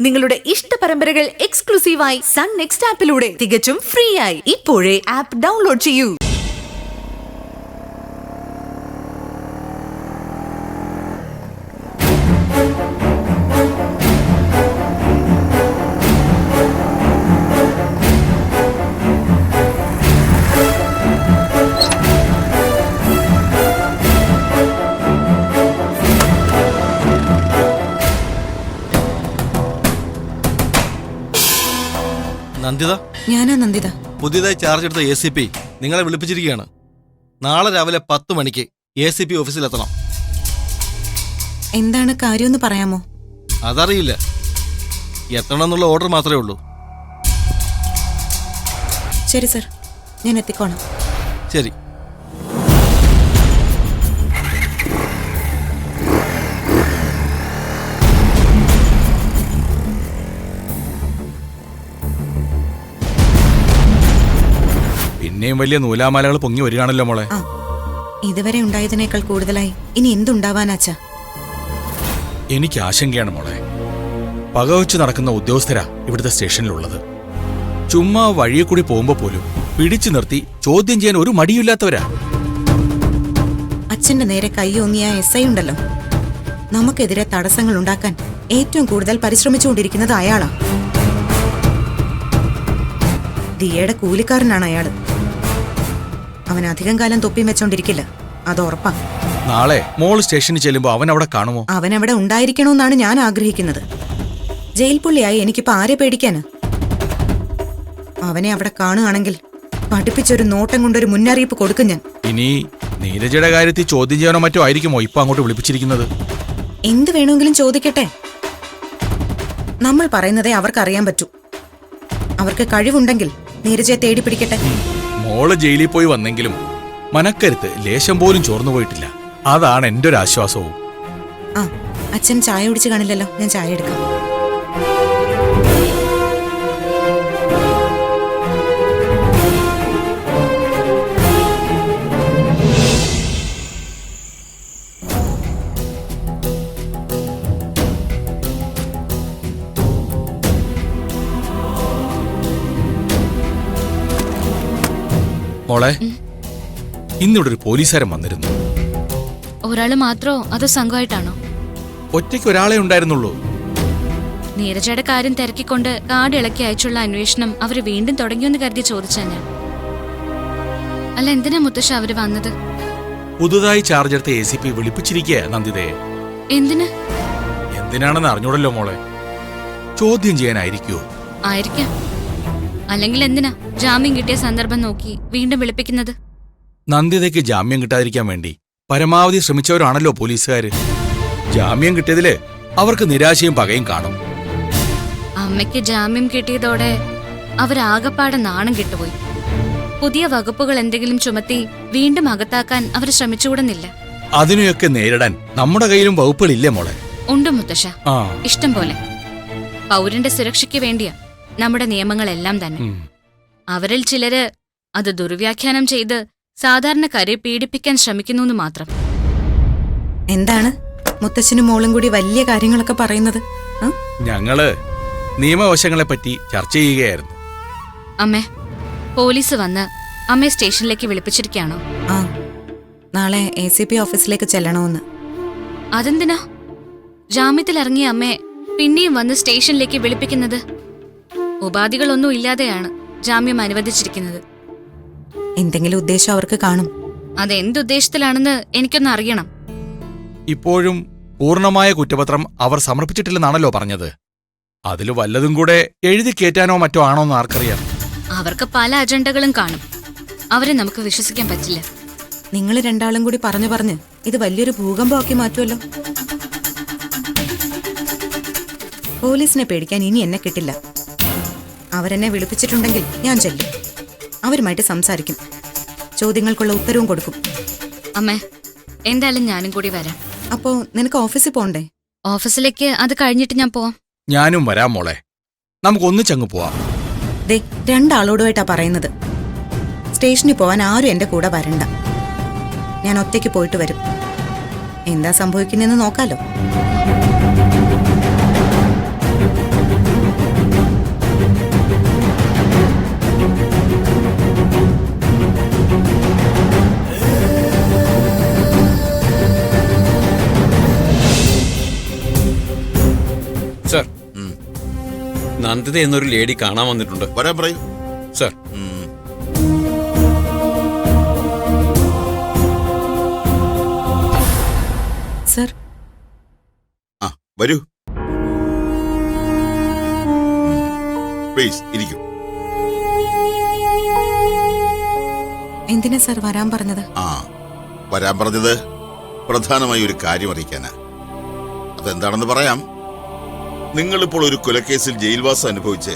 നിങ്ങളുടെ ഇഷ്ട പരമ്പരകൾ എക്സ്ക്ലൂസീവായി സൺ നെക്സ്റ്റ് ആപ്പിലൂടെ തികച്ചും ഫ്രീ ആയി ഇപ്പോഴേ ആപ്പ് ഡൗൺലോഡ് ചെയ്യൂ. നന്ദിത, ഞാനാ നന്ദിത. പുതിയതായി ചാർജ് എടുത്ത ACP നിങ്ങളെ വിളിപ്പിച്ചിരിക്കുകയാണ്. നാളെ രാവിലെ 10 മണിക്ക് ACP ഓഫീസിലെത്തണം. എന്താണ് കാര്യമെന്ന് പറയാമോ? അതറിയില്ല, എത്തണം എന്നുള്ള ഓർഡർ മാത്രമേ ഉള്ളൂ. ശരി സർ, ഞാൻ എത്തിക്കോണം. ശരി. പിന്നെയും വലിയ നൂലാമാലകൾ പൊങ്ങി വരികയാണല്ലോ മോളെ. ഇതുവരെ ഉണ്ടായതിനേക്കാൾ കൂടുതലായി ഇനി എന്തുണ്ടാവാനാച്ചാ? എനിക്ക് ആശങ്കയാണ് മോളെ. പകവച്ച് നടക്കുന്ന ഉദ്യോഗസ്ഥരാ ഇവിടുത്തെ സ്റ്റേഷനിലുള്ളത്. ചുമ്മാ വഴിയെ കൂടി പോകുമ്പോ പോലും പിടിച്ചു നിർത്തി ചോദ്യം ചെയ്യാൻ ഒരു മടിയില്ലാത്തവരാ. അച്ഛന്റെ നേരെ കൈയോങ്ങിയ SI ഉണ്ടല്ലോ, നമുക്കെതിരെ തടസ്സങ്ങൾ ഉണ്ടാക്കാൻ ഏറ്റവും കൂടുതൽ പരിശ്രമിച്ചുകൊണ്ടിരിക്കുന്നത് അയാളാ. ദിയയുടെ കൂലിക്കാരനാണ് അയാള്. അവൻ അധികം കാലം തൊപ്പിയും വെച്ചോണ്ടിരിക്കില്ല, അത് ഉറപ്പാ. നാളെ മോൾ സ്റ്റേഷനിൽ ചെല്ലുമ്പോ അവൻ അവിടെ കാണുമോ? അവൻ അവിടെ ഉണ്ടായിരിക്കണമെന്നാണ് ഞാൻ ആഗ്രഹിക്കുന്നത്. ജയിൽ പുള്ളിയായി എനിക്കിപ്പോ ആരെ പേടിക്കാന്? അവനെ അവിടെ കാണുകയാണെങ്കിൽ പഠിപ്പിച്ചൊരു നോട്ടം കൊണ്ടൊരു മുന്നറിയിപ്പ് കൊടുക്കും ഞാൻ. ഇനി നീരജയുടെ കാര്യത്തിൽ ചോദ്യം ചെയ്യാനോ മറ്റോ ആയിരിക്കുമോ ഇപ്പൊ അങ്ങോട്ട് വിളിപ്പിച്ചിരിക്കുന്നത്? എന്ത് വേണമെങ്കിലും ചോദിക്കട്ടെ. നമ്മൾ പറയുന്നതേ അവർക്കറിയാൻ പറ്റൂ. അവർക്ക് കഴിവുണ്ടെങ്കിൽ നീരജയെ തേടി പിടിക്കട്ടെ. മോള് ജയിലിൽ പോയി വന്നെങ്കിലും മനക്കരുത്ത് ലേശം പോലും ചോർന്നു പോയിട്ടില്ല. അതാണ് എന്റെ ഒരു ആശ്വാസവും. അച്ഛൻ ചായ കുടിച്ച് കാണില്ലല്ലോ, ഞാൻ ചായ എടുക്കാം. മോളെ, ഇന്നിവിടെ ഒരു പോലീസുകാരൻ വന്നിരുന്നു. ഒരാള് മാത്രോ അതോ സംഘമായിട്ടാണോ? ഒറ്റയ്ക്ക് ഒരാളെ ഉണ്ടായിരുന്നുള്ളൂ. നീരജയുടെ കാര്യം തിരക്കിക്കൊണ്ട് കാട് ഇളക്കി അയച്ചുള്ള അന്വേഷണം അവര് വീണ്ടും തുടങ്ങിയെന്ന് കരുതി ചോദിച്ചാ ഞാൻ. അല്ല, എന്തിനാ മുത്തശ്ശ അവര് വന്നത്? പുതുതായി ചാർജ് എടുത്ത ACP വിളിപ്പിച്ചിരിക്കുക നന്ദിതയെ. എന്തിന്? എന്തിനാണെന്ന് അറിഞ്ഞൂടല്ലോ മോളെ. ചോദ്യം ചെയ്യാനായിരിക്കുമോ? ആയിരിക്കാം. അല്ലെങ്കിൽ എന്തിനാ ജാമ്യം കിട്ടിയ സന്ദർഭം നോക്കി വീണ്ടും വിളിപ്പിക്കുന്നത്? നന്ദിതയ്ക്ക് ജാമ്യം കിട്ടാതിരിക്കാൻ വേണ്ടി പരമാവധി ശ്രമിച്ചവരാണല്ലോ പോലീസുകാര്. ജാമ്യം കിട്ടിയതില് അവർക്ക് നിരാശയും പകയും കാണും. അമ്മയ്ക്ക് ജാമ്യം കിട്ടിയതോടെ അവരാകപ്പാടെ നാണം കിട്ടുപോയി. പുതിയ വകുപ്പുകൾ എന്തെങ്കിലും ചുമത്തി വീണ്ടും അകത്താക്കാൻ അവർ ശ്രമിച്ചുകൂടുന്നില്ല. അതിനെയൊക്കെ നേരിടാൻ നമ്മുടെ കയ്യിലും വകുപ്പുകളില്ലേ മോളെ? ഉണ്ട് മുത്തശ്ശ, ഇഷ്ടം പോലെ. പൗരന്റെ സുരക്ഷയ്ക്ക് വേണ്ടിയാ നമ്മുടെ നിയമങ്ങളെല്ലാം തന്നെ. അവരിൽ ചിലര് അത് ദുർവ്യാഖ്യാനം ചെയ്ത് സാധാരണക്കാരെ പീഡിപ്പിക്കാൻ ശ്രമിക്കുന്നു മാത്രം. എന്താണ് മുത്തശ്ശനും മോളും കൂടി വലിയ കാര്യങ്ങളൊക്കെ പറയുന്നത്? ഞങ്ങള് നിയമവശങ്ങളെപ്പറ്റി ചർച്ച ചെയ്യുകയായിരുന്നു. അമ്മേ, പോലീസ് വന്ന് അമ്മയെ സ്റ്റേഷനിലേക്ക് വിളിപ്പിച്ചിരിക്കുകയാണോ? നാളെ ACP ഓഫീസിലേക്ക് ചെല്ലണമെന്ന്. അതെന്തിനാ ജാമ്യത്തിലിറങ്ങിയ അമ്മയെ പിന്നെയും വന്ന് സ്റ്റേഷനിലേക്ക് വിളിപ്പിക്കുന്നത്? ഉപാധികളൊന്നും ഇല്ലാതെയാണ് ജാമ്യം അനുവദിച്ചിരിക്കുന്നത്. എന്തെങ്കിലും ഉദ്ദേശം അവർക്ക് കാണും. അതെന്തുദ്ദേശത്തിലാണെന്ന് എനിക്കൊന്ന് അറിയണം. ഇപ്പോഴും പൂർണ്ണമായ കുറ്റപത്രം അവർ സമർപ്പിച്ചിട്ടില്ലെന്നാണല്ലോ പറഞ്ഞത്. അതിൽ വല്ലതും കൂടെ എഴുതി കേറ്റാനോ മറ്റോ ആണോന്ന് ആർക്കറിയാം. അവർക്ക് പല അജണ്ടകളും കാണും. അവരെ നമുക്ക് വിശ്വസിക്കാൻ പറ്റില്ല. നിങ്ങൾ രണ്ടാളും കൂടി പറഞ്ഞ് ഇത് വലിയൊരു ഭൂകമ്പമാക്കി മാറ്റുമല്ലോ. പോലീസിനെ പേടിക്കാൻ ഇനി എന്നെ കിട്ടില്ല. അവരെന്നെ വിളിപ്പിച്ചിട്ടുണ്ടെങ്കിൽ ഞാൻ ചെല്ലും. അവരുമായിട്ട് സംസാരിക്കും, ചോദ്യങ്ങൾക്കുള്ള ഉത്തരവും കൊടുക്കും. അമ്മേ, എന്തായാലും ഞാനും കൂടി വരാം. അപ്പോ നിനക്ക് ഓഫീസിൽ പോണ്ടേ? ഓഫീസിലേക്ക് അത് കഴിഞ്ഞിട്ട് ഞാൻ പോവാം. ഞാനും വരാം മോളെ, നമുക്കൊന്നിച്ചങ്ങ് പോവാം. ദേ, രണ്ടാളോടുമായിട്ടാ പറയുന്നത്. സ്റ്റേഷനിൽ പോവാൻ ആരും എന്റെ കൂടെ വരണ്ട. ഞാൻ ഒറ്റയ്ക്ക് പോയിട്ട് വരും. എന്താ സംഭവിക്കുന്നതെന്ന് നോക്കാലോ. സർ, ഉം. നന്ദിത എന്നൊരു ലേഡി കാണാൻ വന്നിട്ടുണ്ട്. വരാൻ പറയൂ. സർ, ഉം. സർ, ആ വരൂ. പ്ലീസ് ഇരിക്കൂ. എന്തിനാ സർ വരാൻ പറഞ്ഞത്? ആ വരാൻ പറഞ്ഞത് പ്രധാനമായി ഒരു കാര്യം അറിയിക്കാനാ. അതെന്താണെന്ന് പറയാം. നിങ്ങളിപ്പോൾ ഒരു കൊലക്കേസിൽ ജയിൽവാസം അനുഭവിച്ച്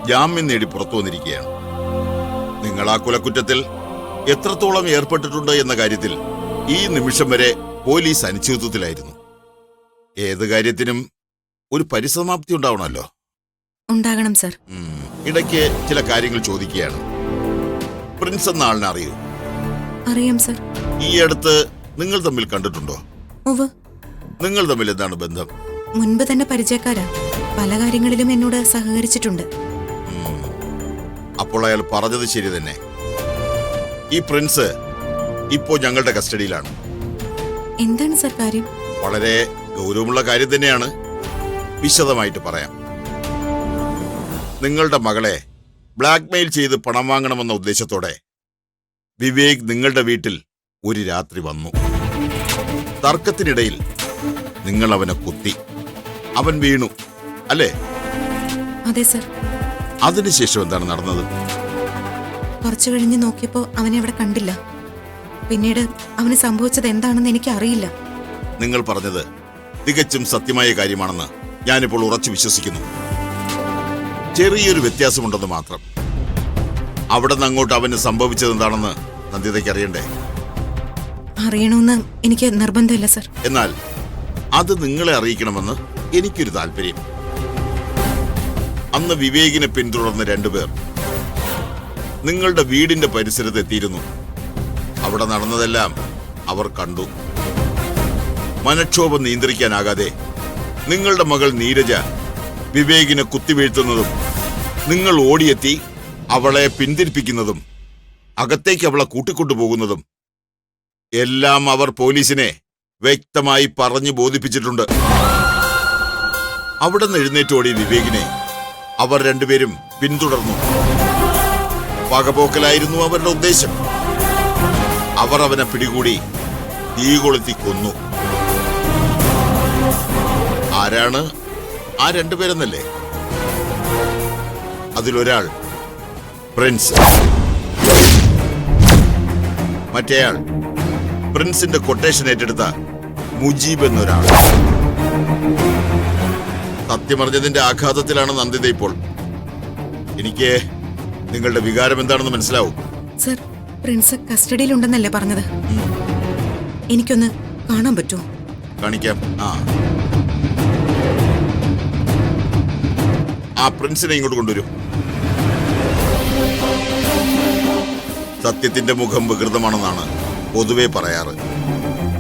ജാമ്യം നേടി പുറത്തു വന്നിരിക്കുകയാണ്. നിങ്ങൾ ആ കൊലക്കുറ്റത്തിൽ എത്രത്തോളം ഏർപ്പെട്ടിട്ടുണ്ട് എന്ന കാര്യത്തിൽ ഈ നിമിഷം വരെ പോലീസ് അനിശ്ചിതത്വത്തിലായിരുന്നു. ഏത് കാര്യത്തിനും ഒരു പരിസമാപ്തി ഉണ്ടാവണമല്ലോ. ഉണ്ടാകണം സർ. ഇടയ്ക്ക് ചില കാര്യങ്ങൾ ചോദിക്കുകയാണ്. പ്രിൻസ് എന്ന ആളിനെ അറിയൂ? അറിയാം സർ. ഈ അടുത്ത് നിങ്ങൾ തമ്മിൽ കണ്ടിട്ടുണ്ടോ? ഉവ്. നിങ്ങൾ തമ്മിൽ എന്താണ് ബന്ധം? മുൻപ് തന്നെ പരിചയക്കാരാ. പല കാര്യങ്ങളിലും എന്നോട് സഹകരിച്ചിട്ടുണ്ട്. അപ്പോൾ അയാൾ പറഞ്ഞത് ശരി തന്നെ. ഈ പ്രിൻസ് ഇപ്പോ ഞങ്ങളുടെ കസ്റ്റഡിയിലാണ്. എന്താണ് സർ കാര്യം? വളരെ ഗൗരവമുള്ള കാര്യം തന്നെയാണ്. വിശദമായിട്ട് പറയാം. നിങ്ങളുടെ മകളെ ബ്ലാക്ക്മെയിൽ ചെയ്ത് പണം വാങ്ങണമെന്ന ഉദ്ദേശത്തോടെ വിവേക് നിങ്ങളുടെ വീട്ടിൽ ഒരു രാത്രി വന്നു. തർക്കത്തിനിടയിൽ നിങ്ങൾ അവനെ കുത്തി. അവൻ വീണു, അല്ലേ? അതെ സർ. അതിനുശേഷം എന്താണ് നടന്നത്? കുറച്ചു കഴിഞ്ഞ് നോക്കിയപ്പോ അവനെ അവിടെ കണ്ടില്ല. പിന്നീട് അവന് സംഭവിച്ചത് എന്താണെന്ന് എനിക്ക് അറിയില്ല. നിങ്ങൾ പറഞ്ഞത് തികച്ചും സത്യമായ കാര്യമാണെന്ന് ഞാനിപ്പോൾ ഉറച്ചു വിശ്വസിക്കുന്നു. ചെറിയൊരു വ്യത്യാസമുണ്ടെന്ന് മാത്രം. അവിടെ നിന്ന് അങ്ങോട്ട് അവന് സംഭവിച്ചത് എന്താണെന്ന് നന്ദിതയ്ക്ക് അറിയണ്ടേ? അറിയണമെന്ന് എനിക്ക് നിർബന്ധമില്ല സർ. എന്നാൽ അത് നിങ്ങളെ അറിയിക്കണമെന്ന് എനിക്കൊരു താല്പര്യം. അന്ന് വിവേകിനെ പിന്തുടർന്ന് രണ്ടുപേർ നിങ്ങളുടെ വീടിന്റെ പരിസരത്ത് എത്തിയിരുന്നു. അവിടെ നടന്നതെല്ലാം അവർ കണ്ടു. മനക്ഷോഭം നിയന്ത്രിക്കാനാകാതെ നിങ്ങളുടെ മകൾ നീരജ വിവേകിനെ കുത്തിവീഴ്ത്തുന്നതും നിങ്ങൾ ഓടിയെത്തി അവളെ പിന്തിരിപ്പിക്കുന്നതും അകത്തേക്ക് അവളെ കൂട്ടിക്കൊണ്ടുപോകുന്നതും എല്ലാം അവർ പോലീസിനെ വ്യക്തമായി പറഞ്ഞു ബോധിപ്പിച്ചിട്ടുണ്ട്. അവിടെ നിന്ന് എഴുന്നേറ്റോടി വിവേകിനെ അവർ രണ്ടുപേരും പിന്തുടർന്നു. പകപോക്കലായിരുന്നു അവരുടെ ഉദ്ദേശം. അവർ അവനെ പിടികൂടി തീ കൊളുത്തി കൊന്നു. ആരാണ് ആ രണ്ടുപേരെന്നല്ലേ? അതിലൊരാൾ പ്രിൻസ്, മറ്റേയാൾ പ്രിൻസിന്റെ കൊട്ടേഷൻ ഏറ്റെടുത്ത മുജീബ് എന്നൊരാൾ. സത്യമറിഞ്ഞതിന്റെ ആഘാതത്തിലാണ് നന്ദിത ഇപ്പോൾ. എനിക്ക് നിങ്ങളുടെ വികാരം എന്താണെന്ന് മനസ്സിലാവും. സർ, പ്രിൻസ് കസ്റ്റഡിയിലുണ്ടെന്നല്ലേ പറഞ്ഞത്? എനിക്കൊന്ന് കാണാൻ പറ്റുമോ? കാണിക്കാം. ആ പ്രിൻസിനെ ഇങ്ങോട്ട് കൊണ്ടുവരൂ. സത്യത്തിന്റെ മുഖം വികൃതമാണെന്നാണ് പൊതുവെ പറയാറ്.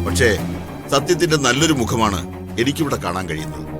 പക്ഷേ സത്യത്തിന്റെ നല്ലൊരു മുഖമാണ് എനിക്കിവിടെ കാണാൻ കഴിയുന്നത്.